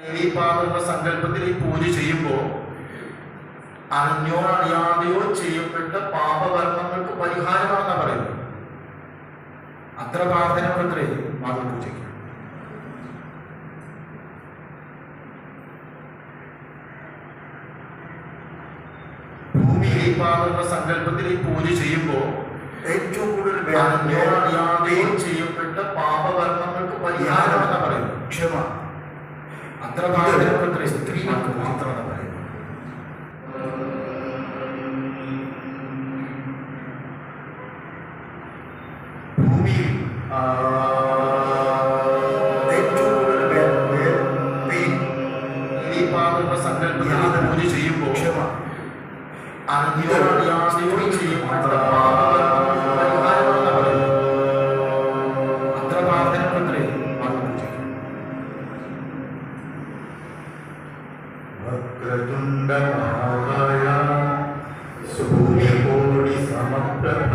ദേവീപാദ സങ്കല്പത്തിൽ ഈ പൂജ ചെയ്യുമ്പോൾ അറിഞ്ഞോ അറിയാതെയോ ചെയ്യപ്പെട്ട പാപകർമ്മങ്ങൾക്ക് പരിഹാരമാണെന്നാ പറയുന്നത്. അത്ര പ്രാർത്ഥനകളത്രേ മാതൃപൂജയ്ക്ക്. ദേവീപാദ സങ്കല്പത്തിൽ ഈ പൂജ ചെയ്യുമ്പോൾ ഏറ്റവും കൂടുതൽ അറിഞ്ഞോ അറിയാതെയോ ചെയ്യപ്പെട്ട പാപകർമ്മങ്ങൾക്ക് പരിഹാരമാണെന്നാ പറയുന്നത്. ക്ഷമ. അത്ര പ്രാർത്ഥനകളത്രേ സ്ത്രീകൾക്ക് മാത്രമെന്ന് പറയുന്നത്. ഭൂമിയിൽ സങ്കല്പത്തിൽ പൂജ ചെയ്യുമ്പോൾ അറിഞ്ഞോ അറിയാതെയോ ചെയ്യപ്പെട്ട പരിഹാരമാണെന്ന് പറയുന്നത്. അത്ര പ്രാർത്ഥനകളത്രേ മാതൃപൂജയ്ക്ക്. വക്രതുണ്ഡമഹാകായ സൂര്യകോടി സമപ്രഭ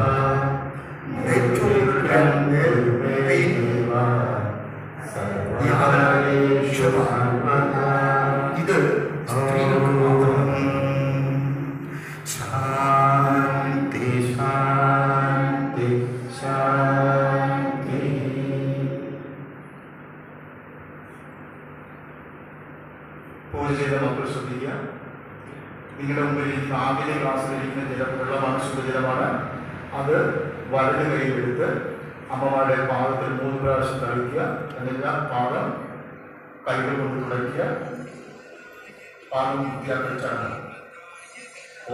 ഇത് ശാന്തി ശാന്തി ശാന്തി. പൂജ ചെയ്ത മക്കൾ ശ്രദ്ധിക്കുക. നിങ്ങളുടെ മുമ്പിൽ ആദ്യ ക്ലാസ്സിലിരിക്കുന്ന ജലം വെള്ളമാണ്, ശുദ്ധജലമാണ്. അത് വലത് കൈയിലെടുത്ത് അമ്മമാരുടെ പാദത്തിൽ 3 പ്രാവശ്യം തളിക്കുക. എന്നിട്ട് പാദം കൈകൾ കൊണ്ട് തുടയ്ക്കുക. പാദം വൃത്തിയാക്കിച്ചാണ്.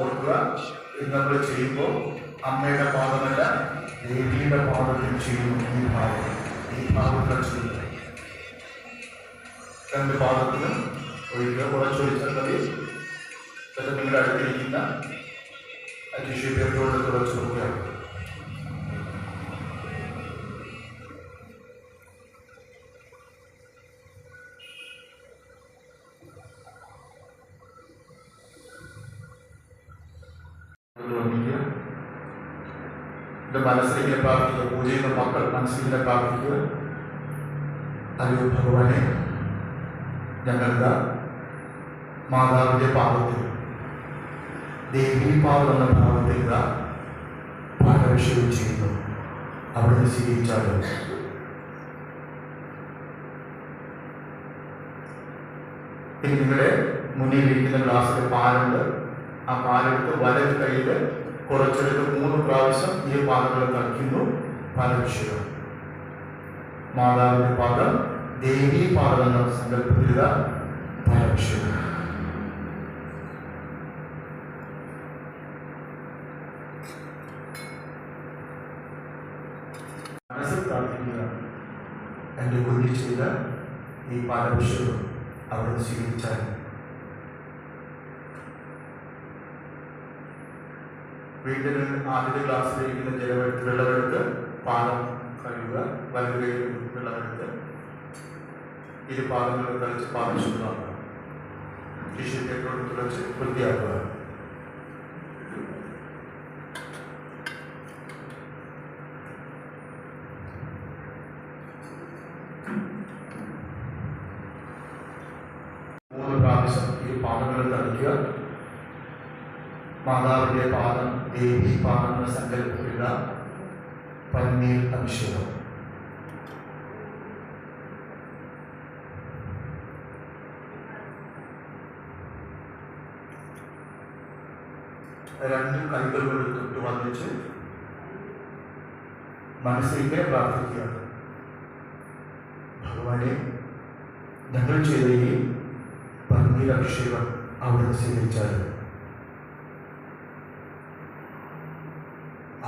ഓർക്കുക, ഇത് നമ്മൾ ചെയ്യുമ്പോൾ അമ്മയുടെ പാദമല്ല, ദേവിയുടെ പാദത്തിൽ ചെയ്യുന്നു. ഈ ഭാഗത്തിൽ ചെയ്യുന്നു. 2 പാദത്തിലും ഒഴിക്കുക. കുറച്ചൊഴിച്ചാൽ മതി. എന്നിട്ട് നിങ്ങളുടെ അടുത്തിരിക്കുന്ന ടിഷ്യൂ പേപ്പറുകൊണ്ട് തുടച്ച് വൃത്തിയാക്കുക. മനസ്സിലേക്ക് പ്രാർത്ഥിക്കുക. പൂജ ചെയ്യുന്ന മക്കൾ മനസ്സിലെ പ്രാർത്ഥിക്കുക. അയ്യോ ഭഗവാനെ, ഞങ്ങളുടെ മാതാവിൻ്റെ പാദത്തിൽ, ദേവീപാദം എന്ന ഭാവത്തിൽ പാഠവിഷയം ചെയ്യുന്നു. അവിടെ സ്വീകരിച്ചാലും ഇനി നിങ്ങളുടെ മുന്നിലിരിക്കുന്ന ഗ്ലാസ്സിൽ പാലുണ്ട്. ആ പാലെടുത്ത് വലത് കയ്യിൽ കുറച്ചെടുത്ത് 3 പ്രാവശ്യം ഈ പാദങ്ങൾ തളിക്കുന്നു. പാലഭിഷേകം. മാതാവിന്റെ പാദം, ദേവീ പാദം എന്ന സങ്കല്പത്തിൽ പാലഭിഷേകം. മനസ്സിൽ പ്രാർത്ഥിക്കുക, എൻ്റെ കുഞ്ഞു ചെയ്ത ഈ പാലഭിഷേകം അവിടെ സ്വീകരിച്ചാൽ വീട്ടിൽ ആദ്യത്തെ ഗ്ലാസ്സിലിരിക്കുന്ന വെള്ളമെടുത്ത് പാദം കഴുകുക. വലത് കയ്യിൽ വെള്ളമെടുത്ത് 2 പാദങ്ങൾ തളിച്ച് പാദം ശുദ്ധമാക്കുക. ടിഷ്യൂ പേപ്പറോട് തുടച്ച് വൃത്തിയാക്കുക. ഈ പാദങ്ങൾ തളിക്കുക. മാതാവിന്റെ പാദം, ദേവി പാദം എന്ന സങ്കല്പത്തിലുള്ള പന്നീർ അഭിഷേകം. രണ്ടും കൈകൾ കൊണ്ട് തൊട്ട് വന്നിച്ച് മനസ്സിലേക്ക് പ്രാർത്ഥിക്കുക. ഭഗവാനെ, ഞങ്ങൾ ചെയ്ത ഈ പന്നീർ അഭിഷേകം അവിടെ സ്വീകരിച്ചാൽ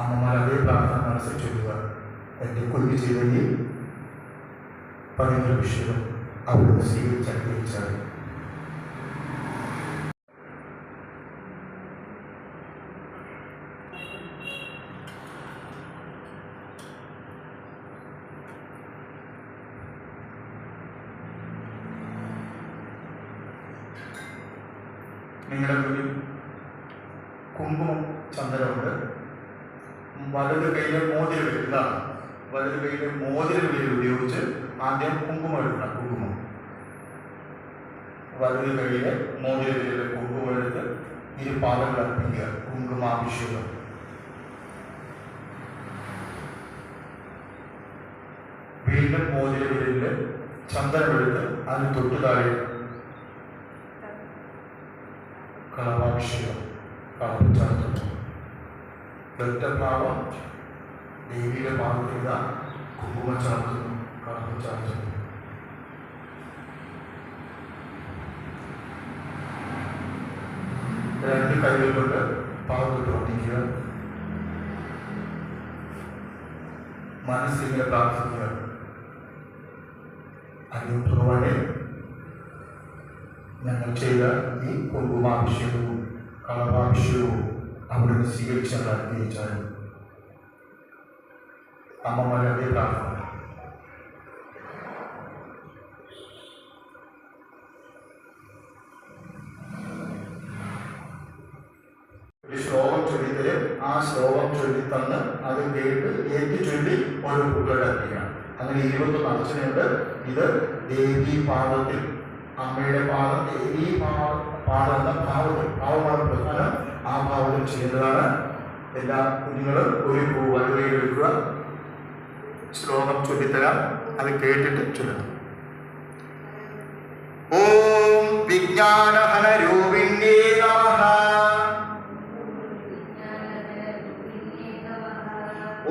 അമ്മമാർ അതേ പ്രാർത്ഥന മനസ്സിൽ ചൊല്ലുക. എൻ്റെ കുഞ്ഞു ചെയ്ത ഈ പന്നീർ അഭിഷേകം അവിടെ സ്വീകരിച്ചാൽ നിങ്ങളുടെ മുന്നിൽ കുങ്കുമം ചന്ദനമുണ്ട്. വലത് കയ്യിലെ മോതിരം ഇതാണ്. വലത് കയ്യിലെ മോതിരം ഉപയോഗിച്ച് ആദ്യം കുങ്കുമം എടുക്കണം. കുങ്കുമം വലത് കൈയിലെ മോതിരത്തിലെ കുങ്കുമെടുത്ത് ഇരുപാദങ്ങൾ അർപ്പിക്കുക. കുങ്കുമാഭിഷേകം. വീണ്ടും മോതിരവിരലില് ചന്ദനമെടുത്ത് അതിന് തൊട്ടു താഴെ കളഭാഭിഷേകം. കളഭം ചാർത്തുന്നു. ഒറ്റപ്രാവം ദേവിയുടെ പാദത്തിൽ കുങ്കുമം ചാർത്തുന്നു. കളഭം ചാർത്തുന്നു. രണ്ട് കൈകൾ കൊണ്ട് പാദത്തിൽ ഒന്നിക്കുക. മനസ്സിങ്ങനെ പ്രാർത്ഥിക്കുക. അനുഭവനെ ഞങ്ങൾ ചെയ്ത ഈ കുങ്കുമാഭിഷേകവും കളഭാഭിഷേകവും അവിടുന്ന് സ്വീകരിച്ച് ഞങ്ങൾ അനുഗ്രഹിച്ചാലും അമ്മമാരുടെ പ്രാർത്ഥന. ഒരു ശ്ലോകം ചൊല്ലിത്തരും. ആ ശ്ലോകം ചൊല്ലിത്തന്ന് അത് കേട്ട് ഏറ്റു ചൊല്ലി ഒരു പൂക്കളുടെ അർപ്പിക്കണം. അങ്ങനെ 21 അർച്ചനയുണ്ട്. ഇത് ദേവീ പാദത്തിൽ, അമ്മയുടെ പാദം, ദേവീ പാദം എന്ന ഭാവത്തിൽ, ഭാവമാണ് പ്രധാനം. ആ ഭാവത്തിൽ ചെയ്യുന്നതാണ്. എല്ലാ കുഞ്ഞുങ്ങളും ഒരു പൂ വലുവയിൽ എടുക്കുക. ശ്ലോകം ചൊല്ലിത്തരാം. അത് കേട്ടിട്ട് ചൊല്ലണം. ഓം വിജ്ഞാനഹന രൂപിണ്യേ നമഃ.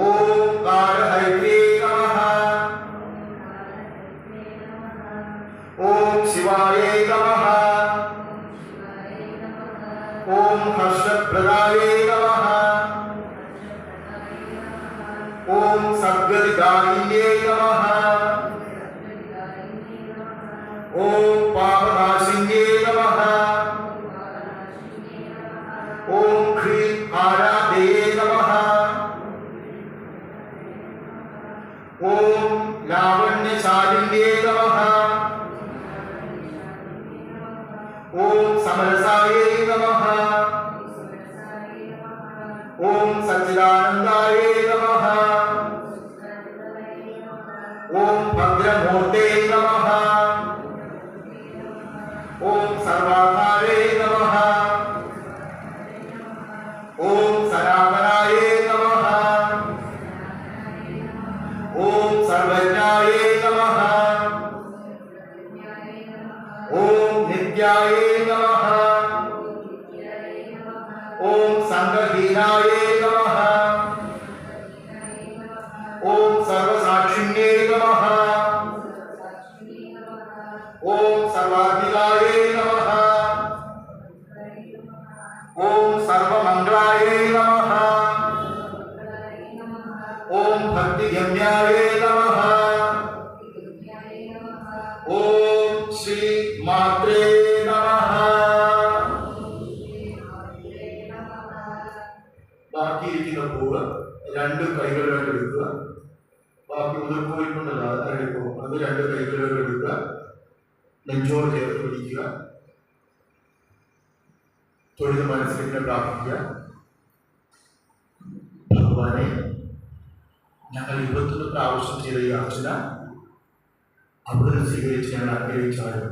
ഓം കാലഹൈത്രേ നമഃ. ഓം ശിവായേ നമഃ. ഓം ഹർഷപ്രദായേ നമഃ. ഓം സദ്ഗതിദായിന്യേ നമഃ. ഓം പാപനാശിന്യേ നമഃ. ഓം ഖ്രീം ആരാധയേ നമഃ. ഓം ലാവണ്യശാലിന്യേ നമഃ. ഓം സമരസായേ നമഃ. ഓം സച്ചിദാനന്ദായേ നമഃ. ഓം ഭദ്രമൂർത്തേ നമഃ. ഓം സർവാധാരേ നമഃ. ഓം സനാതനായേ നമഃ. ഓം സർവജ്ഞായേ നമഃ. ഓം നിത്യായേ നമഃ. ഓം സംഗഹീനായേ നമഃ. ഓം സർവസാക്ഷിണ്യേ നമഃ. ഓം സർവാത്മികായേ നമഃ. ഓം സർവമംഗളായേ നമഃ. ഓം ഭക്തിഗമ്യായേ നമഃ. ഓം ശ്രീ മാത്രേ നമഃ. ബാക്കിയിരിക്കുന്ന പൂവ് രണ്ട് കൈകളിലോട്ട് എടുക്കുക. ബാക്കി ഉതിർപ്പോയിട്ടുണ്ടല്ലോ, അതെടുക്കും. അത് രണ്ട് കൈകളിലോട്ട് എടുക്കുക. നെഞ്ചോട് ചേർത്ത് പിടിക്കുക. തൊഴുത് മനസ്സിലിങ്ങനെ പ്രാർത്ഥിക്കുക. ഭഗവാനെ, ഞങ്ങൾ 21 പ്രാവശ്യം ചെയ്ത ഈ അർച്ചന അവിടുന്ന് സ്വീകരിച്ച് ഞങ്ങൾ അനുഗ്രഹിച്ചാലും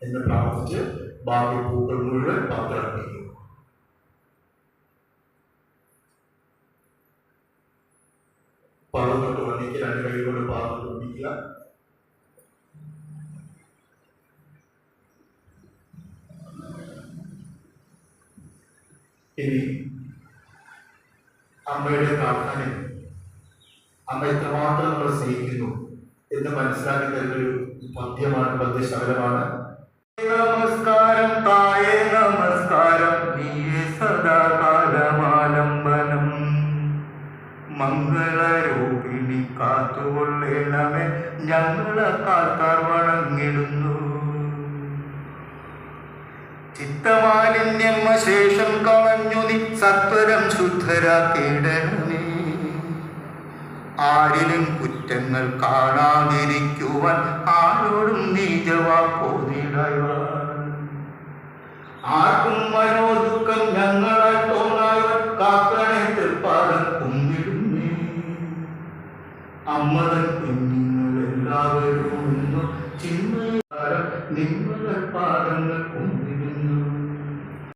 എന്ന് പ്രാർത്ഥിച്ച് ബാക്കി പൂക്കൾ മുഴുവൻ പാത്രമാക്കിക്കും. പാദത്തോട്ട് വന്നിക്ക് രണ്ട് കൈകൊണ്ട് പാദത്തോട്ട് ഒന്നിക്കുക. ഇനി അമ്മയുടെ പ്രാർത്ഥന, അമ്മ എത്രമാത്രം നമ്മളെ സ്നേഹിക്കുന്നു എന്ന് മനസ്സിലാക്കി തരുന്നൊരു പദ്യമാണ്, പദ്യശകലമാണ്. നമസ്കാരം തായേ നമസ്കാരം, നീയേ സദാകാലമാലംബനം. മംഗളരൂപിണി കാത്തുകൊള്ളേണമേ, ഞങ്ങളെ കാത്താർ വണങ്ങിടുന്നു. ചിത്തമാലിന്യം ശേഷം കളഞ്ഞു നീ സത്വരം ശുദ്ധരാക്കിയിടണമേ. ആരിലും കുറ്റങ്ങൾ കാണാതിരിക്കുവാൻ ആരോടും നീചവാക്കോതിടവാൻ. ആർക്കും മനോദുഃഖം ഞങ്ങളാൽ തോന്നായവൻ കാക്കണേ തൃപ്പാദം കുമ്പിടുന്നേ. അമ്മതൻ കുഞ്ഞുങ്ങൾ എല്ലാവരും ചിന്മയാരം നിങ്ങളുടെ പാദം അത്ഭുതങ്ങൾക്കും